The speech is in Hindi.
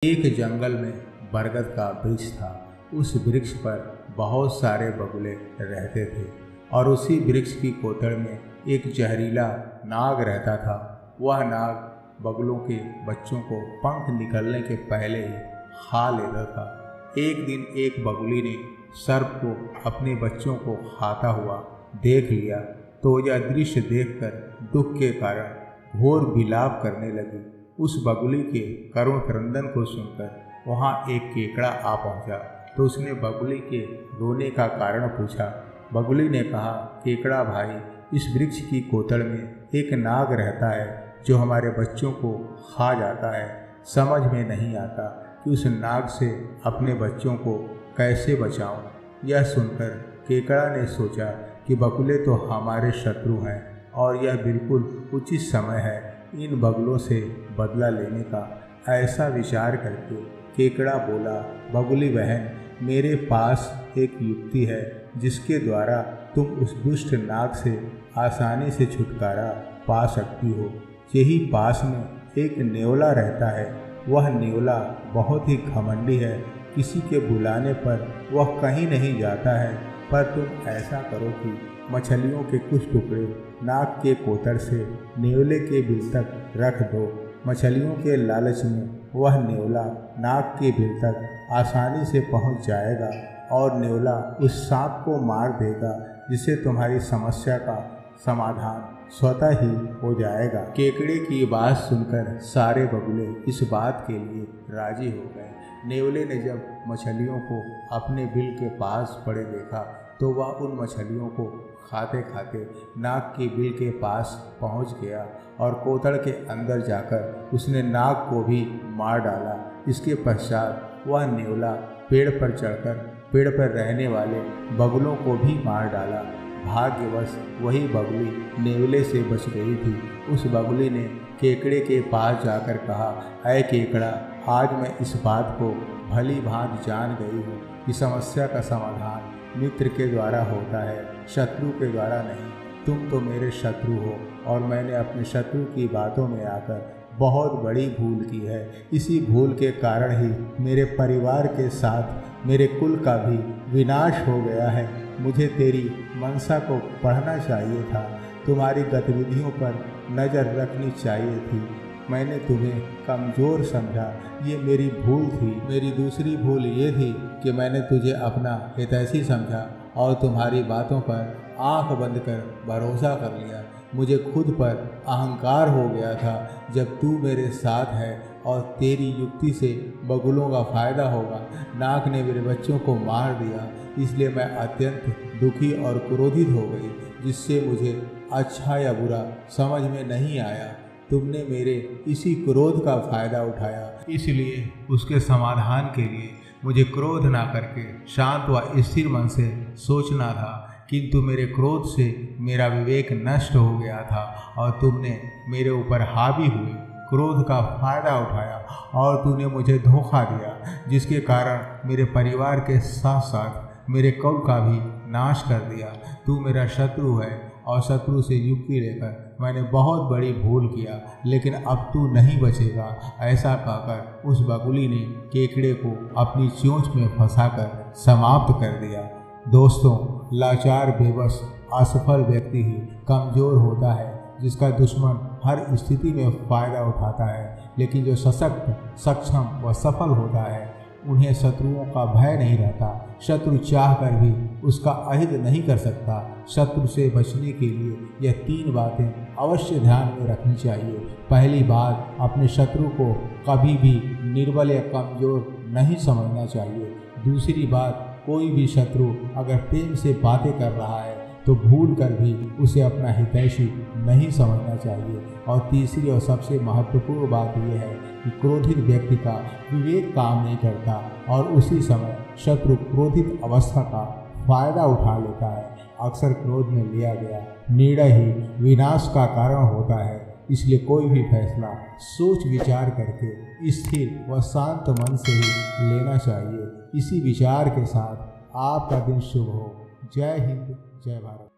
एक जंगल में बरगद का वृक्ष था। उस वृक्ष पर बहुत सारे बगुले रहते थे और उसी वृक्ष की कोतड़ में एक जहरीला नाग रहता था। वह नाग बगुलों के बच्चों को पंख निकलने के पहले ही खा लेता था। एक दिन एक बगुली ने सर्प को अपने बच्चों को खाता हुआ देख लिया तो यह दृश्य देखकर दुख के कारण घोर विलाप करने लगी। उस बगुली के करुण क्रंदन को सुनकर वहाँ एक केकड़ा आ पहुँचा तो उसने बगुली के रोने का कारण पूछा। बगुली ने कहा, केकड़ा भाई, इस वृक्ष की कोतड़ में एक नाग रहता है जो हमारे बच्चों को खा जाता है। समझ में नहीं आता कि उस नाग से अपने बच्चों को कैसे बचाऊं। यह सुनकर केकड़ा ने सोचा कि बगुले तो हमारे शत्रु हैं और यह बिल्कुल उचित समय है इन बगुलों से बदला लेने का। ऐसा विचार करके केकड़ा बोला, बगुली बहन, मेरे पास एक युक्ति है जिसके द्वारा तुम उस दुष्ट नाग से आसानी से छुटकारा पा सकती हो। यही पास में एक नेवला रहता है। वह नेवला बहुत ही घमंडी है। किसी के बुलाने पर वह कहीं नहीं जाता है। पर तुम ऐसा करो कि मछलियों के कुछ टुकड़े नाग के कोतड़ से नेवले के बिल तक रख दो। मछलियों के लालच में वह नेवला नाग के बिल तक आसानी से पहुंच जाएगा और नेवला उस सांप को मार देगा, जिससे तुम्हारी समस्या का समाधान स्वतः ही हो जाएगा। केकड़े की बात सुनकर सारे बगुले इस बात के लिए राजी हो गए। नेवले ने जब मछलियों को अपने बिल के पास पड़े देखा तो वह उन मछलियों को खाते खाते नाग के बिल के पास पहुंच गया और कोतड़ के अंदर जाकर उसने नाग को भी मार डाला। इसके पश्चात वह नेवला पेड़ पर चढ़कर पेड़ पर रहने वाले बगुलों को भी मार डाला। भाग्यवश वही बगुली नेवले से बच गई थी। उस बगुली ने केकड़े के पास जाकर कहा, ऐ केकड़ा, आज मैं इस बात को भली भांति जान गई हूँ कि समस्या का समाधान मित्र के द्वारा होता है, शत्रु के द्वारा नहीं। तुम तो मेरे शत्रु हो और मैंने अपने शत्रु की बातों में आकर बहुत बड़ी भूल की है। इसी भूल के कारण ही मेरे परिवार के साथ मेरे कुल का भी विनाश हो गया है। मुझे तेरी मनसा को पढ़ना चाहिए था, तुम्हारी गतिविधियों पर नज़र रखनी चाहिए थी। मैंने तुम्हें कमज़ोर समझा, ये मेरी भूल थी। मेरी दूसरी भूल ये थी कि मैंने तुझे अपना हितैषी समझा और तुम्हारी बातों पर आंख बंद कर भरोसा कर लिया। मुझे खुद पर अहंकार हो गया था। जब तू मेरे साथ है और तेरी युक्ति से बगुलों का फ़ायदा होगा, नाग ने मेरे बच्चों को मार दिया, इसलिए मैं अत्यंत दुखी और क्रोधित हो गई, जिससे मुझे अच्छा या बुरा समझ में नहीं आया। तुमने मेरे इसी क्रोध का फ़ायदा उठाया, इसलिए उसके समाधान के लिए मुझे क्रोध ना करके शांत व स्थिर मन से सोचना था। किंतु मेरे क्रोध से मेरा विवेक नष्ट हो गया था और तुमने मेरे ऊपर हावी हुए क्रोध का फ़ायदा उठाया और तूने मुझे धोखा दिया, जिसके कारण मेरे परिवार के साथ साथ मेरे कुल का भी नाश कर दिया। तू मेरा शत्रु है और शत्रु से युक्ति लेकर मैंने बहुत बड़ी भूल किया, लेकिन अब तू नहीं बचेगा। ऐसा कहकर उस बगुली ने केकड़े को अपनी चोंच में फंसाकर समाप्त कर दिया। दोस्तों, लाचार, बेबस, असफल व्यक्ति ही कमज़ोर होता है, जिसका दुश्मन हर स्थिति में फ़ायदा उठाता है। लेकिन जो सशक्त, सक्षम व सफल होता है, उन्हें शत्रुओं का भय नहीं रहता। शत्रु चाह कर भी उसका अहित नहीं कर सकता। शत्रु से बचने के लिए यह 3 बातें अवश्य ध्यान में रखनी चाहिए। पहली बात, अपने शत्रु को कभी भी निर्बल या कमज़ोर नहीं समझना चाहिए। दूसरी बात, कोई भी शत्रु अगर प्रेम से बातें कर रहा है तो भूल कर भी उसे अपना हितैषी नहीं समझना चाहिए। और तीसरी और सबसे महत्वपूर्ण बात यह है कि क्रोधित व्यक्ति का विवेक काम नहीं करता और उसी समय शत्रु क्रोधित अवस्था का फ़ायदा उठा लेता है। अक्सर क्रोध में लिया गया निर्णय ही विनाश का कारण होता है। इसलिए कोई भी फैसला सोच विचार करके स्थिर व शांत मन से ही लेना चाहिए। इसी विचार के साथ आपका दिन शुभ हो। जय हिंद, जय भारत।